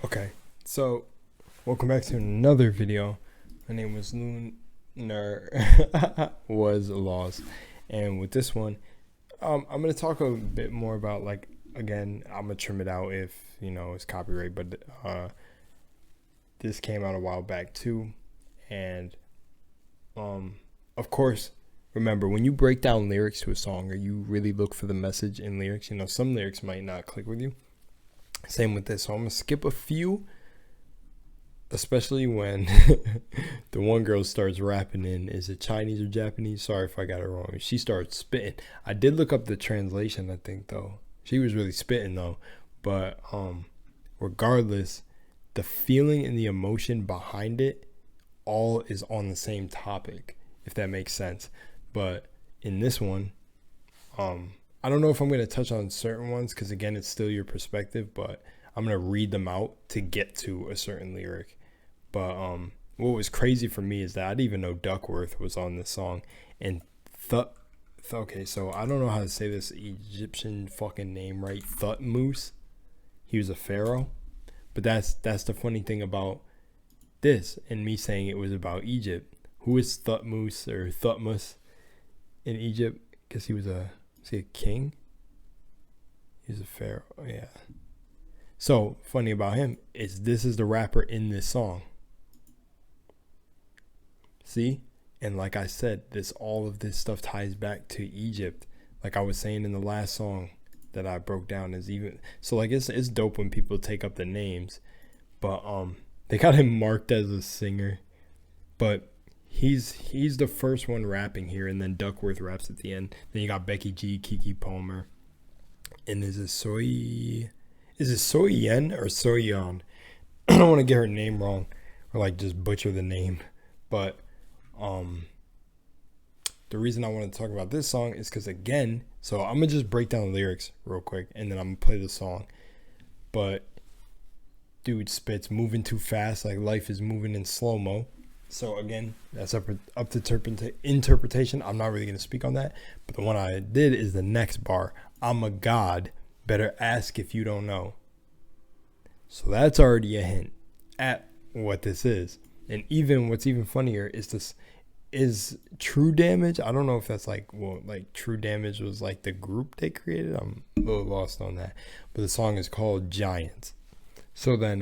Okay, so welcome back to another video. My name was Lunar was lost, and with this one, I'm gonna talk a bit more about, like, again, I'm gonna trim it out if it's copyright, but this came out a while back too, and of course, remember when you break down lyrics to a song or you really look for the message in lyrics, some lyrics might not click with you. Same with this, so I'm gonna skip a few, especially when the one girl starts rapping in, is it Chinese or Japanese? Sorry if I got it wrong. She starts spitting. I did look up the translation, I think, though. She was really spitting though. But regardless, the feeling and the emotion behind it all is on the same topic, if that makes sense. But in this one, I don't know if I'm going to touch on certain ones because, again, it's still your perspective, but I'm going to read them out to get to a certain lyric. But what was crazy for me is that I didn't even know DUCKWRTH was on this song. And okay, so I don't know how to say this Egyptian fucking name right. Thutmose. He was a pharaoh. But that's the funny thing about this and me saying it was about Egypt. Who is Thutmose or Thutmose in Egypt? Because he was a king? He's a pharaoh. Yeah. So funny about him is this is the rapper in this song. See? And like I said, all of this stuff ties back to Egypt. Like I was saying in the last song that I broke down, is even so, like, it's dope when people take up the names. But they got him marked as a singer. But he's the first one rapping here, and then DUCKWRTH raps at the end. Then you got Becky G, Keke Palmer, and is it SOYEON or SOYEON? I don't want to get her name wrong or like just butcher the name, but the reason I want to talk about this song is because, again, so I'm gonna just break down the lyrics real quick and then I'm gonna play the song. But dude spits moving too fast, like life is moving in slow-mo. So again, that's up to interpretation. I'm not really going to speak on that. But the one I did is the next bar. I'm a god. Better ask if you don't know. So that's already a hint at what this is. And what's even funnier is True Damage. I don't know if that's like True Damage was like the group they created. I'm a little lost on that. But the song is called Giants. So then,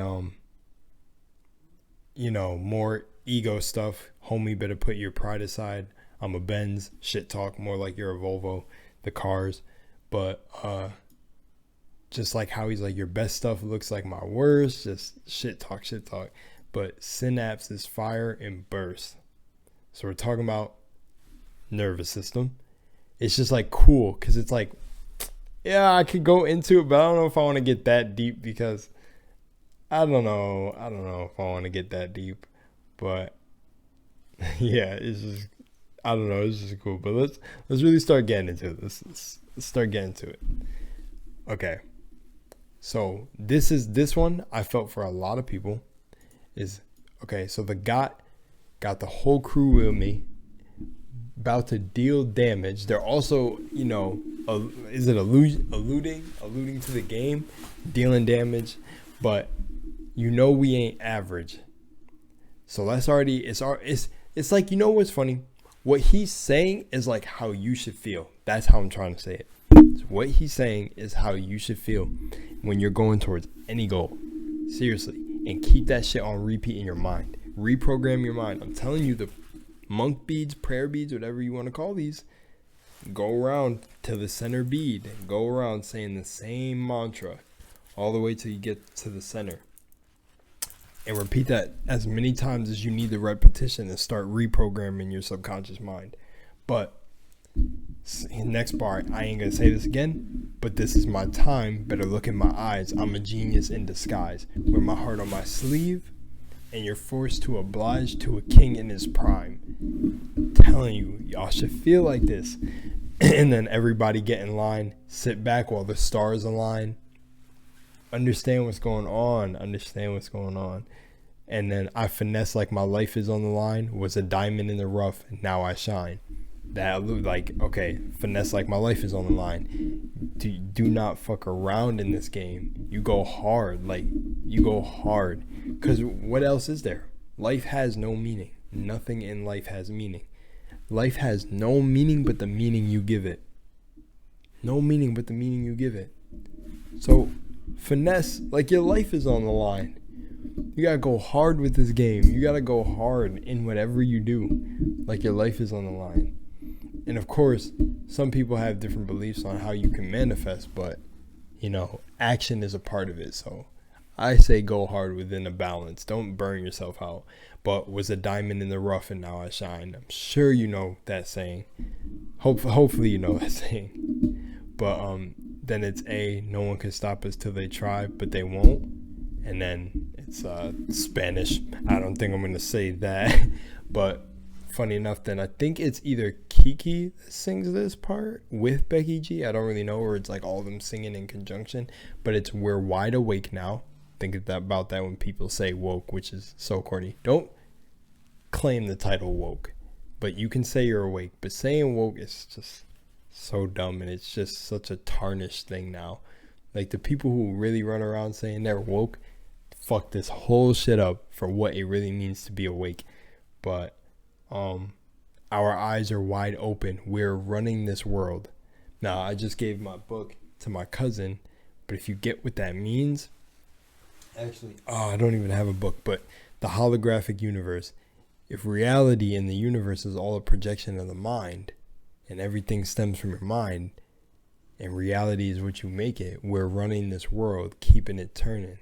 more ego stuff. Homie, better put your pride aside. I'm a Benz. Shit talk, more like you're a Volvo. The cars. But just like how he's like, your best stuff looks like my worst. Just shit talk. But synapse is fire and burst. So we're talking about nervous system. It's just like cool because it's like, yeah, I could go into it, but I don't know if I want to get that deep because I don't know if I want to get that deep. But yeah, it's just, I don't know, it's just cool. But let's really start getting into it. Let's start getting to it. Okay. So this one I felt for a lot of people is okay. So the got the whole crew with me, about to deal damage. They're also, is it alluding to the game, dealing damage, but we ain't average. So that's already, it's like, what's funny? What he's saying is like how you should feel. That's how I'm trying to say it. So what he's saying is how you should feel when you're going towards any goal. Seriously. And keep that shit on repeat in your mind. Reprogram your mind. I'm telling you, the monk beads, prayer beads, whatever you want to call these, go around to the center bead. Go around saying the same mantra all the way till you get to the center. And repeat that as many times as you need the repetition and start reprogramming your subconscious mind. But next bar, I ain't gonna say this again, but this is my time. Better look in my eyes. I'm a genius in disguise. Wear my heart on my sleeve, and you're forced to oblige to a king in his prime. I'm telling you, y'all should feel like this. And then everybody get in line, sit back while the stars align. Understand what's going on. And then I finesse like my life is on the line. Was a diamond in the rough, and now I shine. that, like, okay, finesse, like my life is on the line. Do not fuck around in this game. You go hard, like you go hard, because what else is there? Life has no meaning. Nothing in life has meaning. Life has no meaning but the meaning you give it. No meaning but the meaning you give it. So finesse, like your life is on the line. You gotta go hard with this game. You gotta go hard in whatever you do, like your life is on the line. And of course, some people have different beliefs on how you can manifest, but you know, action is a part of it. So I say go hard within a balance. Don't burn yourself out. But was a diamond in the rough and now I shine. I'm sure you know that saying. Hopefully you know that saying. But then it's no one can stop us till they try, but they won't. And then it's Spanish. I don't think I'm gonna say that. But funny enough, then I think it's either Keke that sings this part with Becky G. I don't really know, or it's like all of them singing in conjunction. But it's "We're Wide Awake Now." Think about that when people say woke, which is so corny. Don't claim the title woke, but you can say you're awake. But saying woke is just so dumb, and it's just such a tarnished thing now. Like the people who really run around saying they're woke, fuck this whole shit up for what it really means to be awake. But our eyes are wide open. We're running this world. Now, I just gave my book to my cousin, but if you get what that means, actually, I don't even have a book, but the holographic universe. If reality in the universe is all a projection of the mind, and everything stems from your mind, and reality is what you make it, we're running this world, keeping it turning.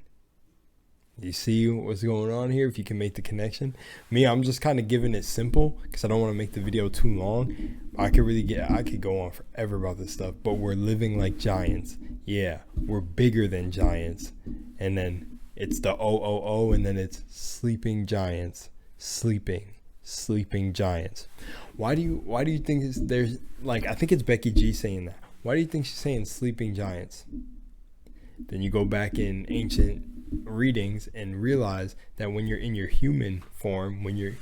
You see what's going on here? If you can make the connection. Me, I'm just kind of giving it simple because I don't want to make the video too long. I could go on forever about this stuff, but we're living like giants. Yeah, we're bigger than giants. And then it's the OOO, and then it's sleeping giants. Sleeping giants. Why do you think there's, like, I think it's Becky G saying that. Why do you think she's saying sleeping giants? Then you go back in ancient readings and realize that when you're in your human form, when you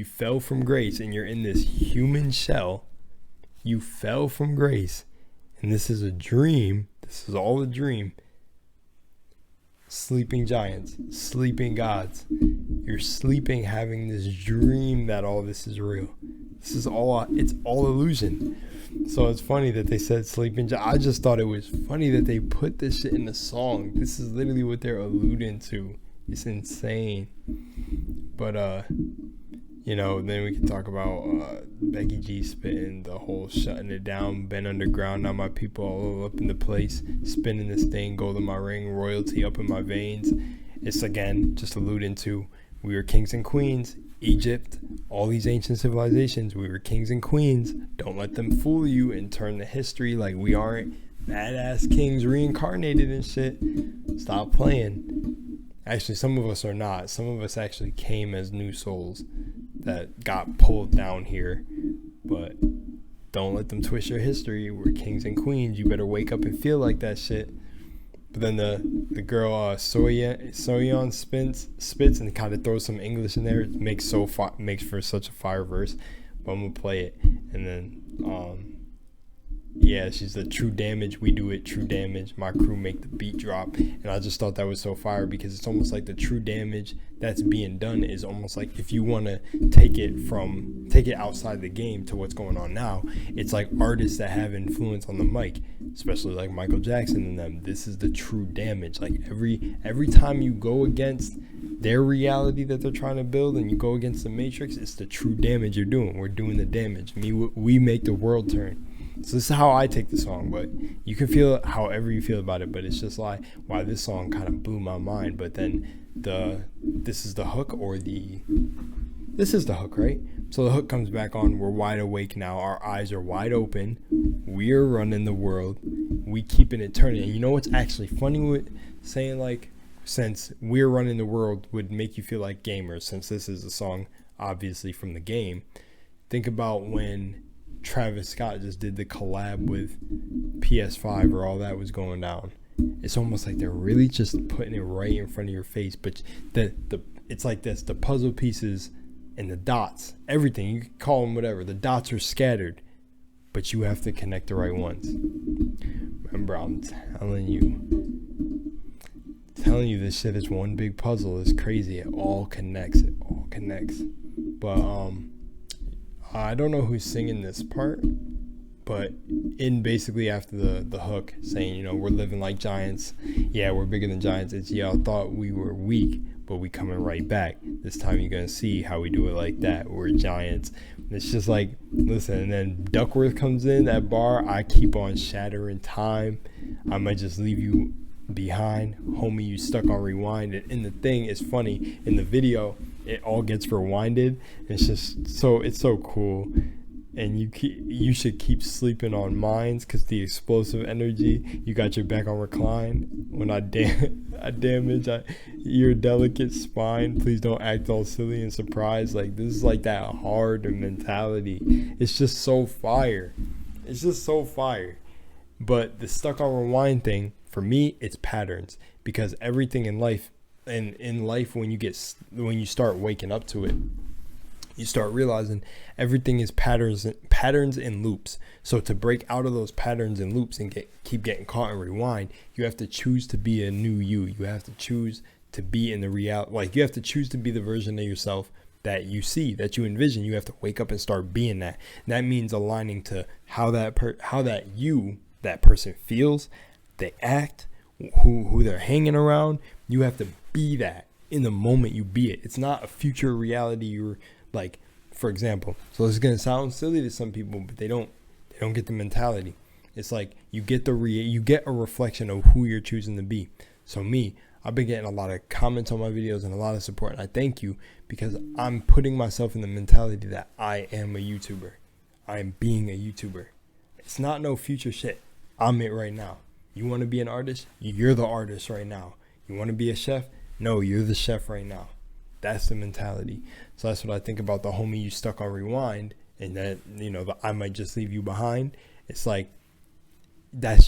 fell from grace and you're in this human shell, you fell from grace, and this is a dream. This is all a dream. Sleeping giants, sleeping gods. You're sleeping, having this dream that all this is real. It's all illusion. So it's funny that they said sleeping giants. I just thought it was funny that they put this shit in the song. This is literally what they're alluding to. It's insane. But then we can talk about Becky G spitting the whole shutting it down, been underground, now my people all up in the place, spinning this thing, gold in my ring, royalty up in my veins. It's again just alluding to we were kings and queens, Egypt, all these ancient civilizations, we were kings and queens. Don't let them fool you and turn the history like we aren't badass kings reincarnated and shit. Stop playing. Actually, some of us are not. Some of us actually came as new souls that got pulled down here. But don't let them twist your history. We're kings and queens. You better wake up and feel like that shit. But then the girl SOYEON spits and kind of throws some English in there. It makes for such a fire verse. But I'm gonna play it, and then she's the true damage. We do it, true damage. My crew make the beat drop, and I just thought that was so fire because it's almost like the true damage that's being done is almost like if you want to take it outside the game to what's going on now. It's like artists that have influence on the mic, especially like Michael Jackson and them. This is the true damage. Like every time you go against their reality that they're trying to build and you go against the matrix, it's the true damage you're doing. We're doing the damage. We make the world turn. So this is how I take the song, but you can feel it however you feel about it. But it's just like why this song kind of blew my mind. But then this is the hook, right? So the hook comes back on. We're wide awake now. Our eyes are wide open. We're running the world. We keeping it turning. And you know what's actually funny with saying, like, since we're running the world would make you feel like gamers, since this is a song obviously from the game. Think about when Travis Scott just did the collab with PS5 or all that was going down. It's almost like they're really just putting it right in front of your face. But it's like this: the puzzle pieces and the dots, everything, you can call them whatever, the dots are scattered, but you have to connect the right ones. Remember, I'm telling you, this shit is one big puzzle. It's crazy. It all connects. But I don't know who's singing this part, but in basically after the hook saying, you know, we're living like giants. Yeah, we're bigger than giants. It's y'all thought we were weak, but we coming right back. This time you're gonna see how we do it like that. We're giants. It's just like, listen, and then DUCKWRTH comes in, that bar, I keep on shattering time. I might just leave you behind. Homie, you stuck on rewind. And the thing is funny, in the video, it all gets rewinded. It's just it's so cool. And you should keep sleeping on mines because the explosive energy, you got your back on recline. When I damage your delicate spine, please don't act all silly and surprised. Like, this is like that hard mentality. It's just so fire. But the stuck on rewind thing, for me, it's patterns, because everything in life, when you start waking up to it, you start realizing everything is patterns and loops. So to break out of those patterns and loops and keep getting caught in rewind, you have to choose to be a new you. You have to choose to be in the reality. Like, you have to choose to be the version of yourself that you see, that you envision. You have to wake up and start being that. And that means aligning to how that person feels, they act, who they're hanging around. You have to be that in the moment you be it. It's not a future reality you're like, for example, so it's gonna sound silly to some people, but they don't get the mentality. It's like you get a reflection of who you're choosing to be. So me, I've been getting a lot of comments on my videos and a lot of support, and I thank you, because I'm putting myself in the mentality that I am a YouTuber. I am being a YouTuber. It's not no future shit. I'm it right now. You want to be an artist? You're the artist right now. You want to be a chef? No, you're the chef right now. That's the mentality. So that's what I think about the homie, you stuck on rewind, and that, you know, I might just leave you behind. It's like,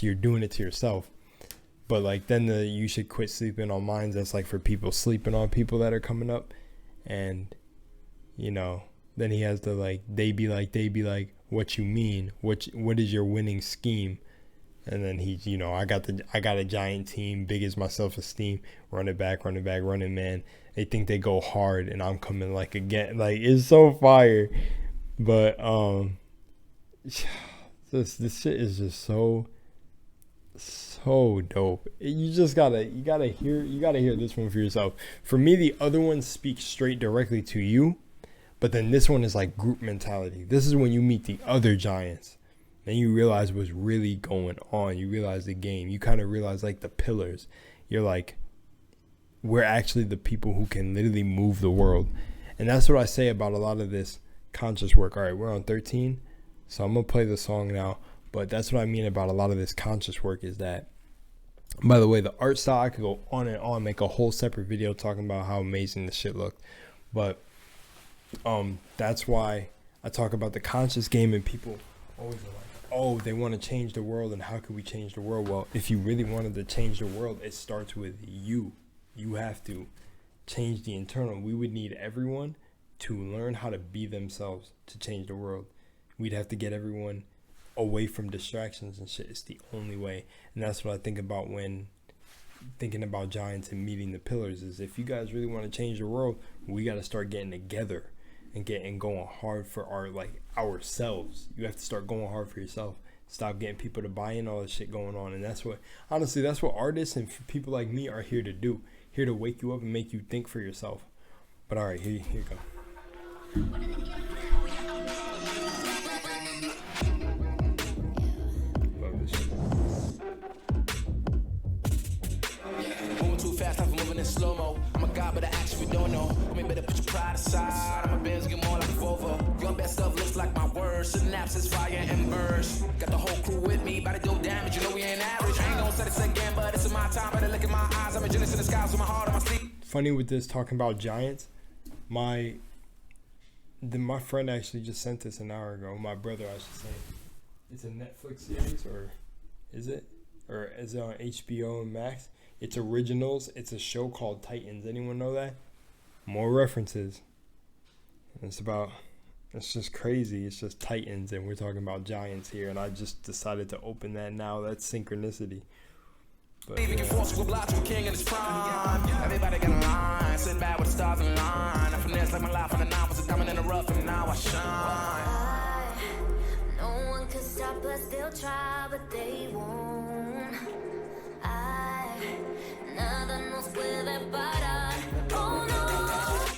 you're doing it to yourself. But like, then you should quit sleeping on minds. That's like for people sleeping on people that are coming up. And, you know, then he has to like, they be like, what you mean? What is your winning scheme? And then he's, you know, I got a giant team, big as my self-esteem, run it back, running man. They think they go hard, and I'm coming like again. Like, it's so fire. But this shit is just so dope. You gotta hear this one for yourself. For me, the other one speaks straight directly to you, but then this one is like group mentality. This is when you meet the other giants. Then you realize what's really going on. You realize the game. You kind of realize like the pillars. You're like, we're actually the people who can literally move the world. And that's what I say about a lot of this conscious work. All right, we're on 13. So I'm going to play the song now. But that's what I mean about a lot of this conscious work is that, by the way, the art style, I could go on and on, make a whole separate video talking about how amazing this shit looked. But that's why I talk about the conscious game, and people always are like, oh, they want to change the world, and how can we change the world? Well, if you really wanted to change the world, it starts with you. You have to change the internal. We would need everyone to learn how to be themselves to change the world. We'd have to get everyone away from distractions and shit. It's the only way. And that's what I think about when thinking about giants and meeting the pillars, is if you guys really want to change the world, we got to start getting together and going hard for ourselves. You have to start going hard for yourself. Stop getting people to buy in all this shit going on. And that's what artists and people like me are here to do. Here to wake you up and make you think for yourself. But all right, here you go. Love this shit. Moving too fast, I'm moving in slow-mo. I'm a god, but I actually don't know. I mean, better put your pride aside. I'm a Benz, get more like a Volvo. Your best stuff looks like my words. Synapses, fire, and burst. Got the whole crew with me, about to do damage. You know we ain't average. I ain't gonna say this again, but this is my time. Better look in my eyes. I'm a genius in the skies with my heart on my sleeve. Funny with this, talking about giants, my friend actually just sent this an hour ago. My brother, I should say. It's a Netflix series, or is it? Or is it on HBO and Max? It's originals. It's a show called Titans. Anyone know that? More references. It's just crazy. It's just titans, and we're talking about giants here, and I just decided to open that now. That's synchronicity. But Everybody got a line, sitting back with the stars in line. I finesse like my life on the nine was a diamond in the rough, and now I shine. No one can stop us, they'll try, but they won't. Nada nos puede parar. Oh no,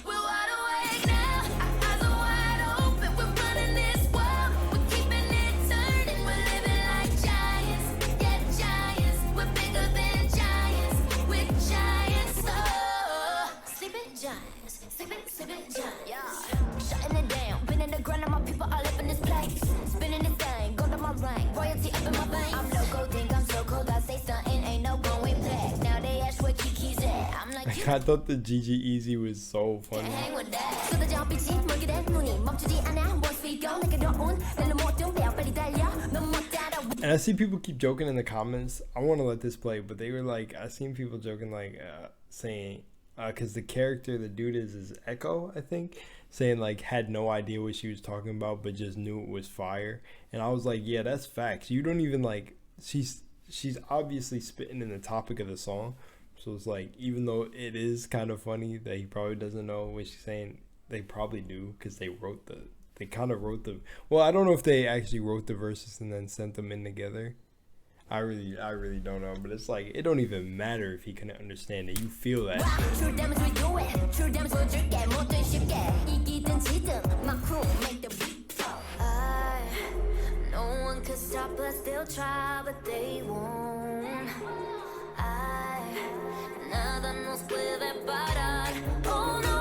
we're wide awake now. Our eyes are wide open. We're running this world. We're keeping it turning. We're living like giants. Yeah, giants. We're bigger than giants. We're giants. Oh, sleeping giants. Sleeping giants. Yeah. Shutting it down. Been in the ground and my people all up in this place. Spinning this thing. Go to my rank. Royalty up in my veins. I'm loco, think I'm so cold. I say stunting. Ain't no going back. Now they ask where Keke's at. I'm like, I thought the GG Easy was so funny. hang with that. So the job is it. Look at that money. 멈추지 않아. Once we go, 내게 더운. 나는 못 덤벼. 빨리 달려. 넌 못 따라. And I see people keep joking in the comments. I want to let this play, but they were like, I seen people joking like saying, because the character the dude is Echo, I think, saying like had no idea what she was talking about, but just knew it was fire. And I was like, yeah, that's facts. You don't even like, she's obviously spitting in the topic of the song. So it's like, even though it is kind of funny that he probably doesn't know what she's saying, they probably do, because they kind of wrote the, well, I don't know if they actually wrote the verses and then sent them in together. I really don't know, but it's like, it don't even matter if he couldn't understand it. You feel that. True damage we do it. True damage we'll jerk it. 모든 쉽게. 이기든 지든. My crew make the beat fall. No one can stop us. They'll try, but they won't. Nada nos puede parar. Oh no,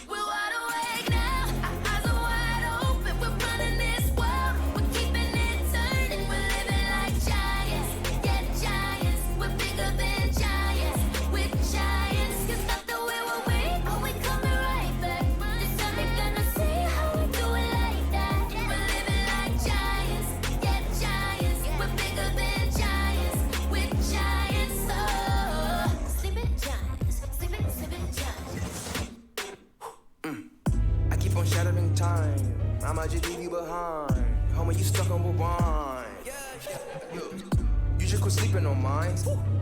we're wide awake now. Our eyes are wide open. We're running this world. We're keeping it turning. We're living like giants. Yeah, giants. We're bigger than giants. We're giants. 'Cause not the way we're weak, oh, we coming right back. This time you're gonna see how we do it like that. We're living like giants. Yeah, giants. We're bigger than giants. We're giants. Oh, sleeping giants. Sleeping giants. I keep on shattering time. I might just leave you behind. Homie, you stuck on rewind. You just quit sleeping on mine.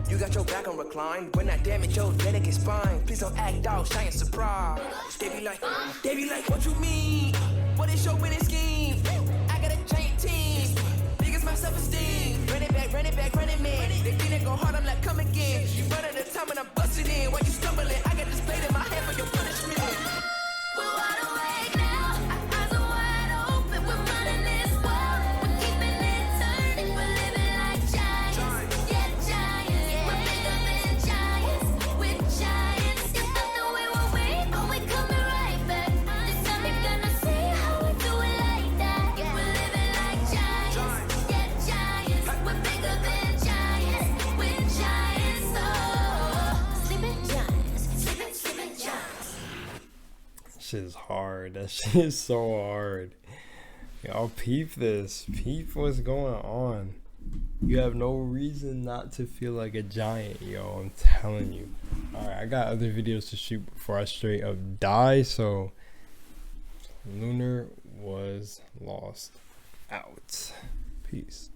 You got your back on recline. When I damage your delicate spine, please don't act out, shy and surprise. They be like, what you mean? What is your winning scheme? I got a giant team. Biggest my self-esteem. Run it back, man. They think they go hard, I'm like, come again. You run out of time and I bust it in. While you stumbling, I got this blade in my hand for your punishment. We're wide awake now. Our eyes are wide open. We're running this world. We're keeping it turning. We're living like giants. Yeah, giants. We're bigger than giants. We're giants. 'Cause not the way we're weak, oh, we coming right back. This time you're gonna see how we do it like that. We're living like giants. Yeah, giants. We're bigger than giants. We're giants. Oh, sleeping giants. Sleeping giants. Shit is hard. That shit is so hard. Y'all peep this. Peep what's going on. You have no reason not to feel like a giant, yo. I'm telling you. Alright, I got other videos to shoot before I straight up die. So, Lunar was lost out. Peace.